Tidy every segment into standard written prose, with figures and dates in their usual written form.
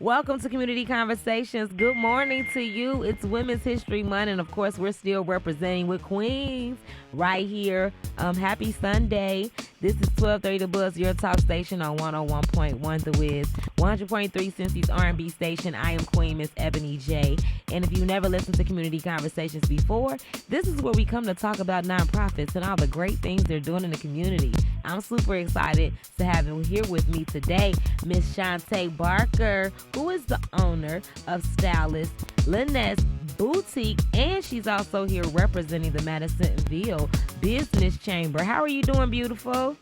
Welcome to Community Conversations. Good morning to you. It's Women's History Month, and of course, we're still representing with Queens right here. Happy Sunday. This is 1230 The Buzz, your talk station on 101.1 The Wiz, 100.3 Cincy's R&B station. I am Queen Miss Ebony J. And if you never listened to Community Conversations before, this is where we come to talk about nonprofits and all the great things they're doing in the community. I'm super excited to have you here with me today, Miss Shawnte Barker, who is the owner of Stylist Lynette's Boutique, and she's also here representing the Madisonville Business Chamber. How are you doing, beautiful?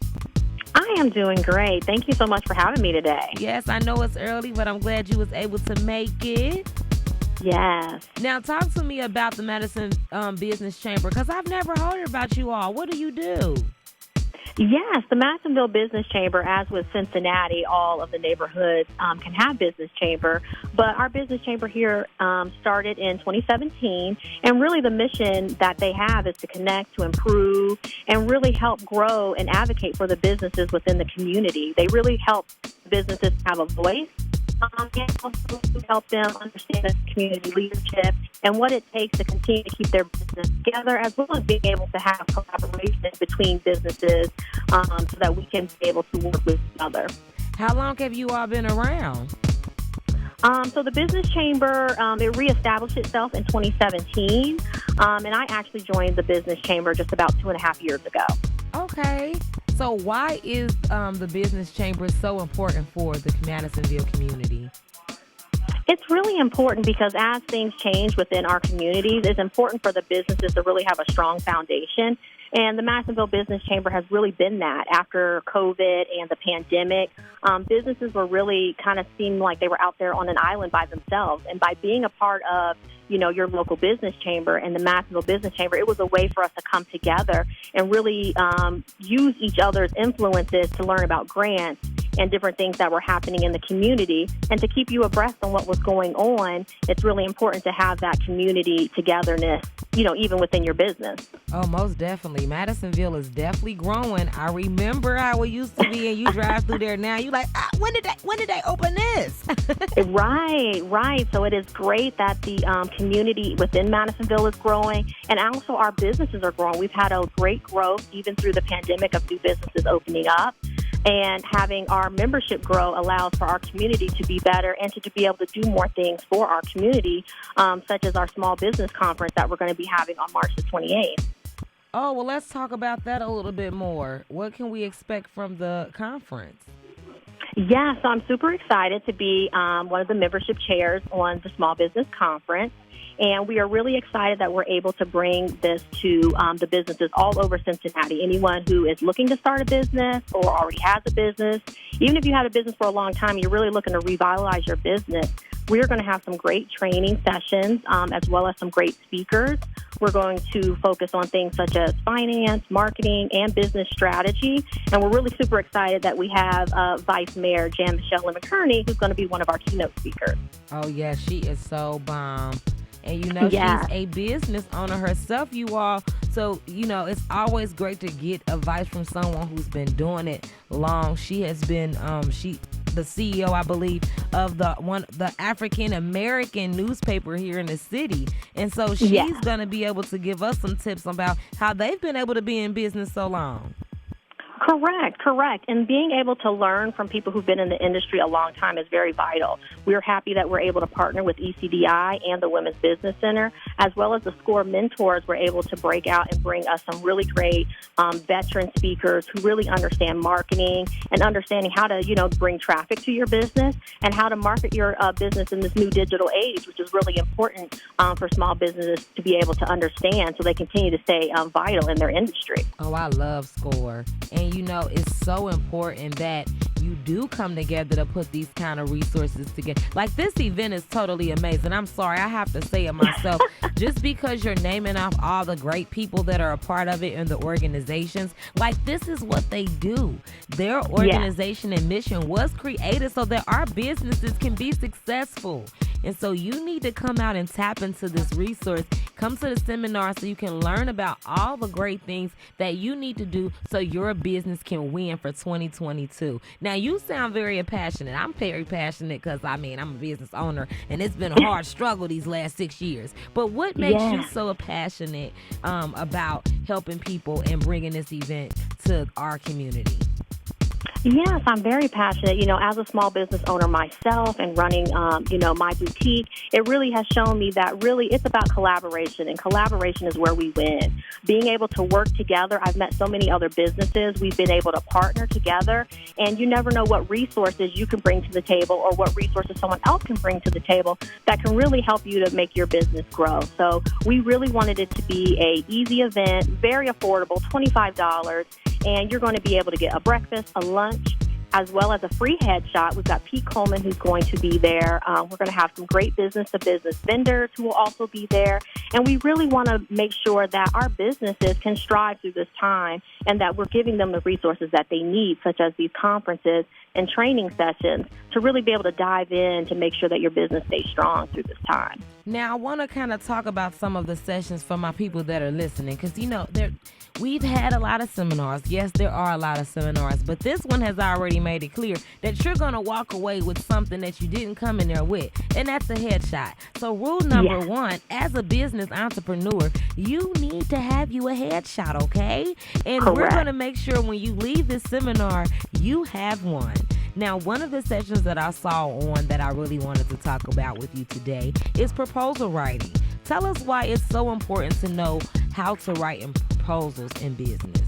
I am doing great. Thank you so much for having me today. Yes, I know it's early, but I'm glad you was able to make it. Yes. Now, talk to me about the Madison Business Chamber, because I've never heard about you all. What do you do? Yes, the Madisonville Business Chamber, as with Cincinnati, all of the neighborhoods can have business chamber. But our business chamber here started in 2017, and really the mission that they have is to connect, to improve, and really help grow and advocate for the businesses within the community. They really help businesses have a voice. And also to help them understand the community leadership and what it takes to continue to keep their business together, as well as being able to have collaboration between businesses so that we can be able to work with each other. How long have you all been around? So the business chamber, it reestablished itself in 2017, and I actually joined the business chamber just about 2.5 years ago. Okay. So why is the business chamber so important for the Madisonville community? It's really important because as things change within our communities, it's important for the businesses to really have a strong foundation. And the Madisonville Business Chamber has really been that. After COVID and the pandemic, businesses were really kind of seemed like they were out there on an island by themselves. And by being a part of your local business chamber and the Madisonville Business Chamber, it was a way for us to come together and really use each other's influences to learn about grants and different things that were happening in the community. And to keep you abreast on what was going on, it's really important to have that community togetherness, even within your business. Oh, most definitely. Madisonville is definitely growing. I remember how it used to be, and you drive through there now. You like, when did they open this? Right. So it is great that the community within Madisonville is growing, and also our businesses are growing. We've had a great growth even through the pandemic of new businesses opening up. And having our membership grow allows for our community to be better and to be able to do more things for our community, such as our small business conference that we're going to be having on March the 28th. Oh, well, let's talk about that a little bit more. What can we expect from the conference? Yeah, so I'm super excited to be one of the membership chairs on the Small Business Conference. And we are really excited that we're able to bring this to the businesses all over Cincinnati. Anyone who is looking to start a business or already has a business, even if you had a business for a long time, you're really looking to revitalize your business. We're going to have some great training sessions as well as some great speakers. We're going to focus on things such as finance, marketing, and business strategy. And we're really super excited that we have Vice Mayor Jan Michelle McCurney, who's going to be one of our keynote speakers. Oh, yeah, she is so bomb. And, Yeah. She's a business owner herself, you all. So, it's always great to get advice from someone who's been doing it long. She has been, the CEO, I believe, of the African American newspaper here in the city. And so she's going to be able to give us some tips about how they've been able to be in business so long. Correct. And being able to learn from people who've been in the industry a long time is very vital. We're happy that we're able to partner with ECDI and the Women's Business Center, as well as the SCORE mentors. We're able to break out and bring us some really great veteran speakers who really understand marketing and understanding how to, bring traffic to your business and how to market your business in this new digital age, which is really important for small businesses to be able to understand so they continue to stay vital in their industry. Oh, I love SCORE. And it's so important that you do come together to put these kind of resources together. Like, this event is totally amazing. I'm sorry, I have to say it myself. Just because you're naming off all the great people that are a part of it and the organizations, like, this is what they do. Their organization and mission was created so that our businesses can be successful. And so you need to come out and tap into this resource. Come to the seminar so you can learn about all the great things that you need to do so your business can win for 2022. Now, you sound very passionate. I'm very passionate because, I'm a business owner, and it's been a hard struggle these last 6 years. But what makes you so passionate about helping people and bringing this event to our community? Yes, I'm very passionate. As a small business owner myself and running, my boutique, it really has shown me that really it's about collaboration, and collaboration is where we win. Being able to work together, I've met so many other businesses. We've been able to partner together, and you never know what resources you can bring to the table or what resources someone else can bring to the table that can really help you to make your business grow. So we really wanted it to be a easy event, very affordable, $25, and you're going to be able to get a breakfast, a lunch, as well as a free headshot. We've got Pete Coleman who's going to be there. We're going to have some great business-to-business vendors who will also be there. And we really want to make sure that our businesses can strive through this time and that we're giving them the resources that they need, such as these conferences and training sessions, to really be able to dive in to make sure that your business stays strong through this time. Now, I want to kind of talk about some of the sessions for my people that are listening, because, we've had a lot of seminars. Yes, there are a lot of seminars, but this one has already made it clear that you're going to walk away with something that you didn't come in there with, and that's a headshot. So rule number one, as a business entrepreneur, you need to have you a headshot, okay? And we're going to make sure when you leave this seminar, you have one. Now, one of the sessions that I saw on that I really wanted to talk about with you today is proposal writing. Tell us why it's so important to know how to write proposals in business.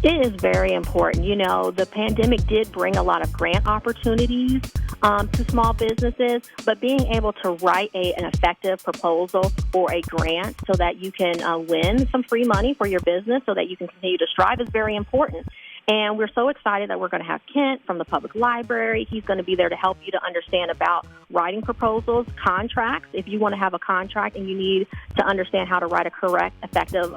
It is very important. The pandemic did bring a lot of grant opportunities to small businesses, but being able to write an effective proposal or a grant so that you can win some free money for your business so that you can continue to strive is very important. And we're so excited that we're going to have Kent from the public library. He's going to be there to help you to understand about writing proposals, contracts. If you want to have a contract and you need to understand how to write a correct, effective,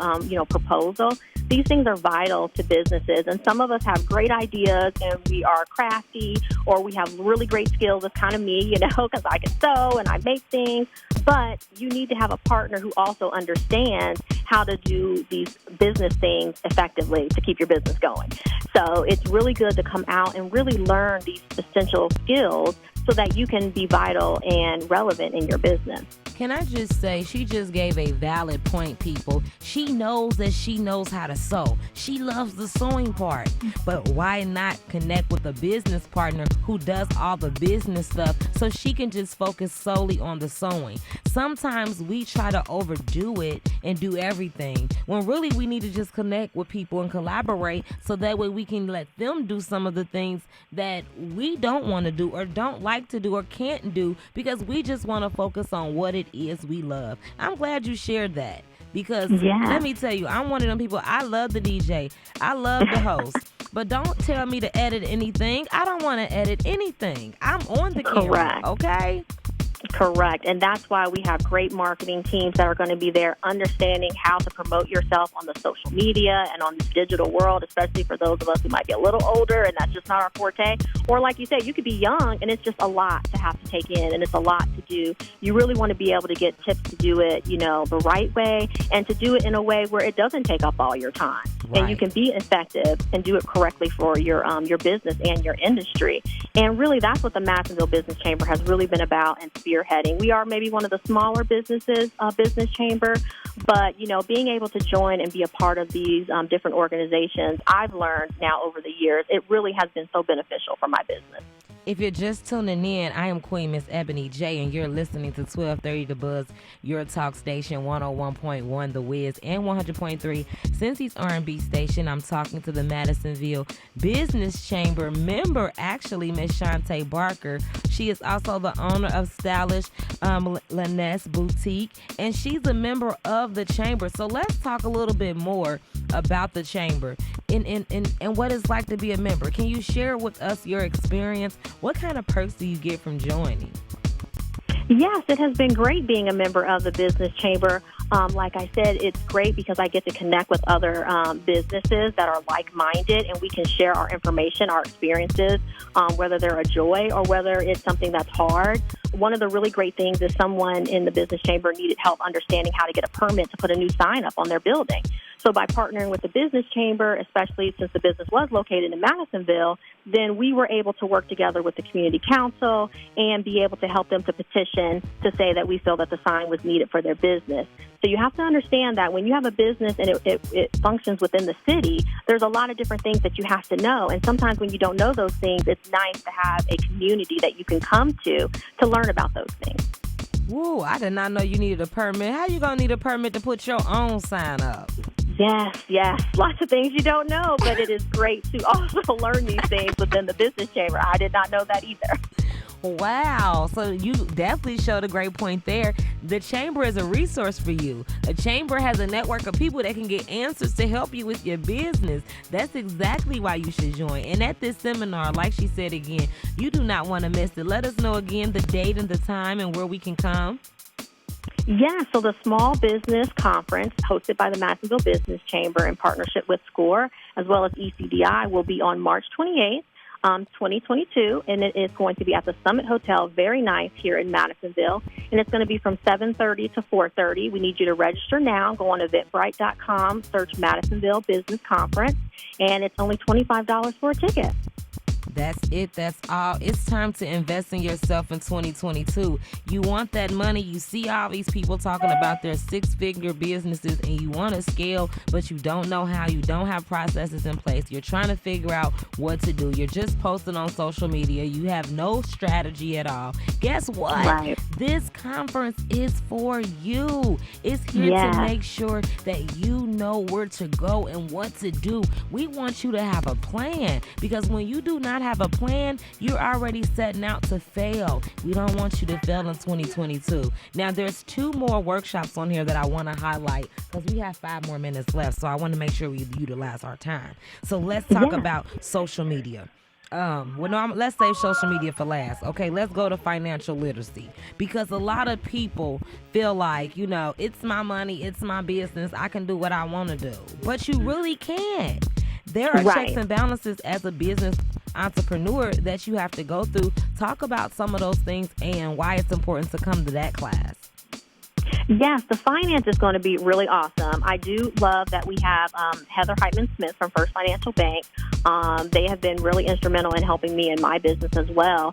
proposal, these things are vital to businesses. And some of us have great ideas and we are crafty, or we have really great skills. It's kind of me, because I can sew and I make things. But you need to have a partner who also understands how to do these business things effectively to keep your business going. So it's really good to come out and really learn these essential skills so that you can be vital and relevant in your business. Can I just say, she just gave a valid point, people. She knows that she knows how to sew. She loves the sewing part. But why not connect with a business partner who does all the business stuff so she can just focus solely on the sewing? Sometimes we try to overdo it and do everything, when really we need to just connect with people and collaborate so that way we can let them do some of the things that we don't want to do or don't like to do or can't do, because we just want to focus on what it is we love. I'm glad you shared that, because let me tell you, I'm one of them people. I love the DJ. I love the host. But don't tell me to edit anything. I don't want to edit anything. I'm on the camera, okay? Correct. And that's why we have great marketing teams that are going to be there understanding how to promote yourself on the social media and on this digital world, especially for those of us who might be a little older and that's just not our forte. Or like you said, you could be young and it's just a lot to have to take in and it's a lot to do. You really want to be able to get tips to do it, the right way, and to do it in a way where it doesn't take up all your time. Right. And you can be effective and do it correctly for your business and your industry. And really that's what the Madisonville Business Chamber has really been about and spearheading. We are maybe one of the smaller business chamber, but, being able to join and be a part of these different organizations, I've learned now over the years, it really has been so beneficial for my business. If you're just tuning in, I am Queen Miss Ebony J, and you're listening to 1230 The Buzz, your talk station, 101.1 The Wiz, and 100.3 Cincy's R&B station. I'm talking to the Madisonville Business Chamber member, actually, Miss Shawnte Barker. She is also the owner of Stylish Lanesse Boutique, and she's a member of the chamber. So let's talk a little bit more about the chamber and what it's like to be a member. Can you share with us your experience? What kind of perks do you get from joining? Yes, it has been great being a member of the Business Chamber. Like I said, it's great because I get to connect with other businesses that are like-minded, and we can share our information, our experiences, whether they're a joy or whether it's something that's hard. One of the really great things is someone in the business chamber needed help understanding how to get a permit to put a new sign up on their building. So by partnering with the business chamber, especially since the business was located in Madisonville, then we were able to work together with the community council and be able to help them to petition to say that we feel that the sign was needed for their business. So you have to understand that when you have a business and it functions within the city, there's a lot of different things that you have to know. And sometimes when you don't know those things, it's nice to have a community that you can come to learn about those things. Woo, I did not know you needed a permit. How you going to need a permit to put your own sign up? Yes. Lots of things you don't know, but it is great to also learn these things within the business chamber. I did not know that either. Wow. So you definitely showed a great point there. The chamber is a resource for you. A chamber has a network of people that can get answers to help you with your business. That's exactly why you should join. And at this seminar, like she said again, you do not want to miss it. Let us know again the date and the time and where we can come. Yeah, so the Small Business Conference hosted by the Madisonville Business Chamber in partnership with SCORE as well as ECDI will be on March 28th, 2022, and it is going to be at the Summit Hotel, very nice here in Madisonville, and it's going to be from 7:30 to 4:30. We need you to register now. Go on Eventbrite.com, search Madisonville Business Conference, and it's only $25 for a ticket. That's it. That's all. It's time to invest in yourself in 2022. You want that money. You see all these people talking about their six-figure businesses and you want to scale, but you don't know how. You don't have processes in place. You're trying to figure out what to do. You're just posting on social media. You have no strategy at all. Guess what? Right. This conference is for you. It's here to make sure that you know where to go and what to do. We want you to have a plan, because when you do not have a plan, you're already setting out to fail. We don't want you to fail in 2022. Now, there's 2 more workshops on here that I want to highlight because we have 5 more minutes left, so I want to make sure we utilize our time. So let's talk about social media. Let's save social media for last. Okay, let's go to financial literacy, because a lot of people feel like, it's my money, it's my business, I can do what I want to do, but you really can't. There are checks and balances as a business entrepreneur that you have to go through. Talk about some of those things and why it's important to come to that class. Yes, the finance is going to be really awesome. I do love that we have Heather Heitman-Smith from First Financial Bank. They have been really instrumental in helping me in my business as well.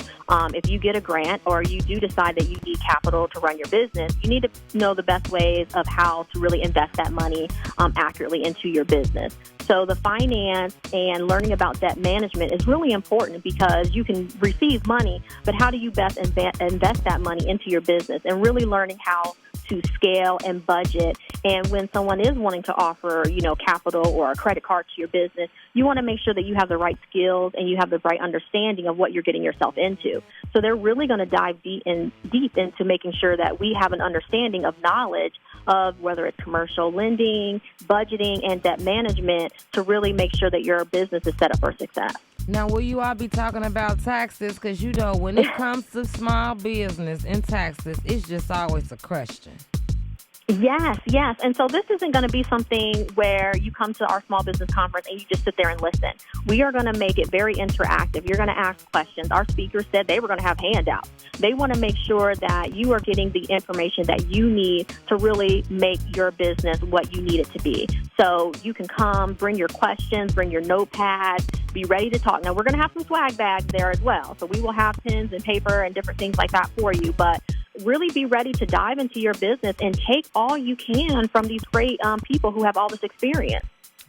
If you get a grant or you do decide that you need capital to run your business, you need to know the best ways of how to really invest that money accurately into your business. So the finance and learning about debt management is really important, because you can receive money, but how do you best invest that money into your business, and really learning how to scale and budget. And when someone is wanting to offer, capital or a credit card to your business, you want to make sure that you have the right skills and you have the right understanding of what you're getting yourself into. So they're really going to dive deep into making sure that we have an understanding of knowledge of whether it's commercial lending, budgeting, and debt management, to really make sure that your business is set up for success. Now, will you all be talking about taxes? Because, when it comes to small business and taxes, it's just always a question. Yes. And so this isn't going to be something where you come to our small business conference and you just sit there and listen. We are going to make it very interactive. You're going to ask questions. Our speakers said they were going to have handouts. They want to make sure that you are getting the information that you need to really make your business what you need it to be. So you can come, bring your questions, bring your notepad, be ready to talk. Now, we're going to have some swag bags there as well. So we will have pens and paper and different things like that for you. But really be ready to dive into your business and take all you can from these great people who have all this experience.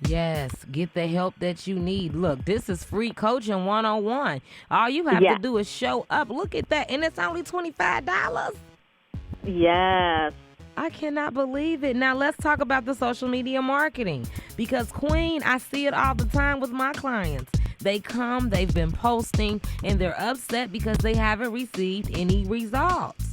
Yes, get the help that you need. Look, this is free coaching 101. All you have to do is show up. Look at that. And it's only $25. Yes. I cannot believe it. Now, let's talk about the social media marketing, because, Queen, I see it all the time with my clients. They come, they've been posting, and they're upset because they haven't received any results.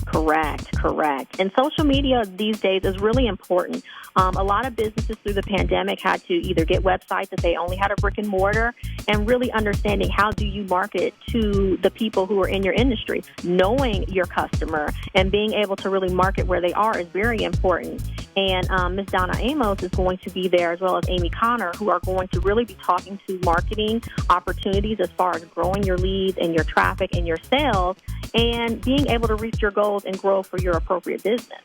Correct. And social media these days is really important. A lot of businesses through the pandemic had to either get websites that they only had a brick and mortar, and really understanding how do you market to the people who are in your industry. Knowing your customer and being able to really market where they are is very important. And Ms. Donna Amos is going to be there, as well as Amy Connor, who are going to really be talking to marketing opportunities as far as growing your leads and your traffic and your sales, and being able to reach your goals and grow for your appropriate business.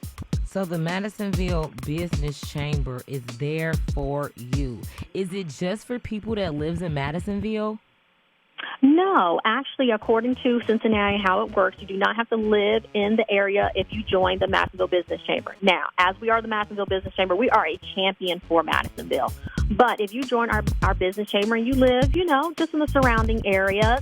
So the Madisonville Business Chamber is there for you. Is it just for people that lives in Madisonville? No, actually, according to Cincinnati, how it works, you do not have to live in the area if you join the Madisonville Business Chamber. Now, as we are the Madisonville Business Chamber, we are a champion for Madisonville. But if you join our business chamber and you live, just in the surrounding areas,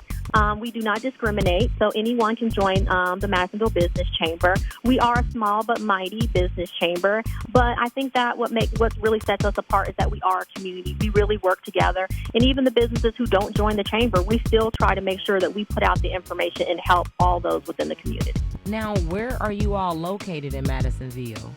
we do not discriminate, so anyone can join the Madisonville Business Chamber. We are a small but mighty business chamber, but I think that what really sets us apart is that we are a community. We really work together, and even the businesses who don't join the chamber, we still try to make sure that we put out the information and help all those within the community. Now, where are you all located in Madisonville?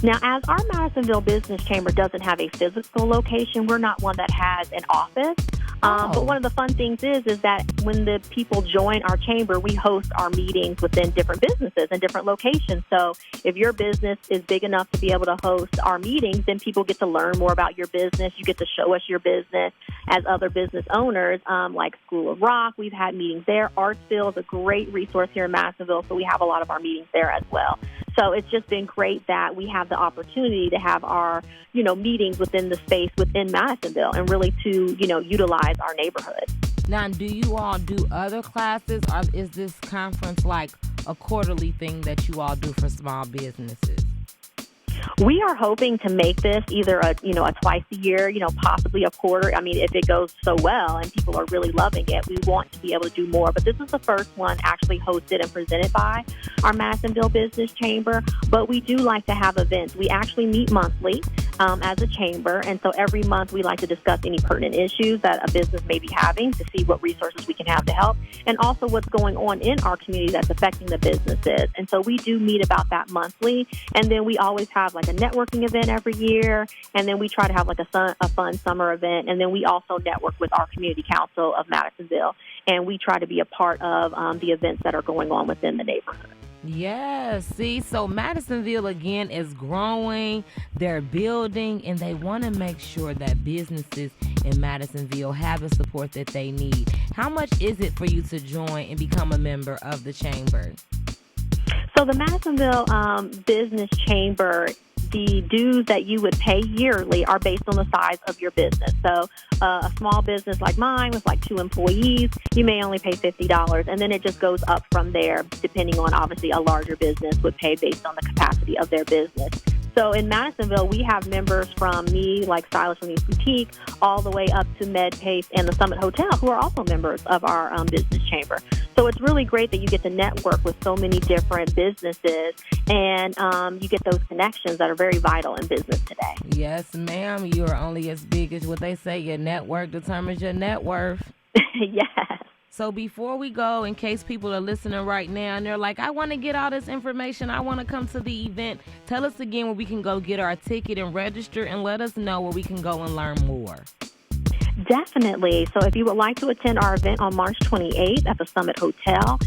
Now, as our Madisonville Business Chamber doesn't have a physical location, we're not one that has an office. But one of the fun things is that when the people join our chamber, we host our meetings within different businesses and different locations. So if your business is big enough to be able to host our meetings, then people get to learn more about your business. You get to show us your business as other business owners, like School of Rock. We've had meetings there. Artsville is a great resource here in Madisonville, so we have a lot of our meetings there as well. So it's just been great that we have the opportunity to have our, meetings within the space within Madisonville and really to, utilize our neighborhood. Now, do you all do other classes, or is this conference like a quarterly thing that you all do for small businesses? We are hoping to make this either a twice a year, possibly a quarter. I mean, if it goes so well and people are really loving it, we want to be able to do more. But this is the first one actually hosted and presented by our Madisonville Business Chamber. But we do like to have events. We actually meet monthly as a chamber. And so every month we like to discuss any pertinent issues that a business may be having to see what resources we can have to help, and also what's going on in our community that's affecting the businesses. And so we do meet about that monthly. And then we always have like a networking event every year, and then we try to have like a fun summer event, and then we also network with our community council of Madisonville, and we try to be a part of the events that are going on within the neighborhood. Yes, see, so Madisonville again is growing, they're building, and they want to make sure that businesses in Madisonville have the support that they need. How much is it for you to join and become a member of the chamber? So the Madisonville Business Chamber, the dues that you would pay yearly are based on the size of your business. So a small business like mine with like 2 employees, you may only pay $50, and then it just goes up from there, depending on obviously a larger business would pay based on the capacity of their business. So in Madisonville, we have members from me, like Stylish Release Boutique, all the way up to MedPace and the Summit Hotel, who are also members of our business chamber. So it's really great that you get to network with so many different businesses, and you get those connections that are very vital in business today. Yes, ma'am. You are only as big as what they say. Your network determines your net worth. Yes. So before we go, in case people are listening right now and they're like, I want to get all this information, I want to come to the event, tell us again where we can go get our ticket and register, and let us know where we can go and learn more. Definitely. So if you would like to attend our event on March 28th at the Summit Hotel,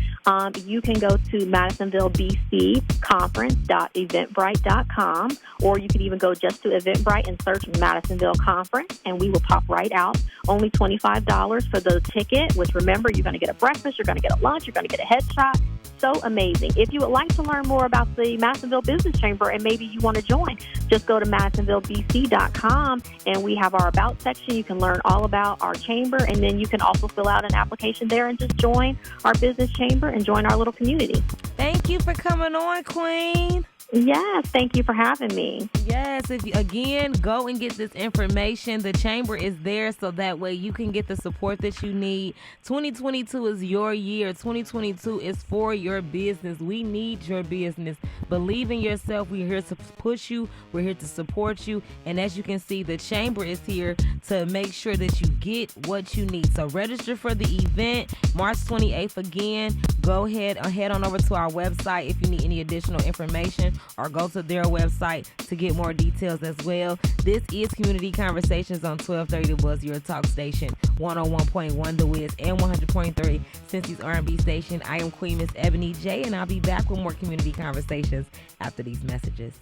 you can go to MadisonvilleBCconference.eventbrite.com, or you can even go just to Eventbrite and search Madisonville Conference, and we will pop right out. Only $25 for the ticket, which remember, you're going to get a breakfast, you're going to get a lunch, you're going to get a headshot. So amazing. If you would like to learn more about the Madisonville Business Chamber and maybe you want to join, just go to MadisonvilleBC.com, and we have our About section. You can learn all about our chamber, and then you can also fill out an application there and just join our business chamber and join our little community. Thank you for coming on, Queen. Yes, thank you for having me. Yes. Yes, again, go and get this information. The chamber is there so that way you can get the support that you need. 2022 is your year. 2022 is for your business. We need your business. Believe in yourself. We're here to push you. We're here to support you. And as you can see, the chamber is here to make sure that you get what you need. So register for the event, March 28th. Again, go ahead and head on over to our website if you need any additional information, or go to their website to get more details as well. This is Community Conversations on 1230 The Buzz, your talk station, 101.1 The Wiz and 100.3 Cincy's R&B station. I am Queen Miss Ebony J, and I'll be back with more Community Conversations after these messages.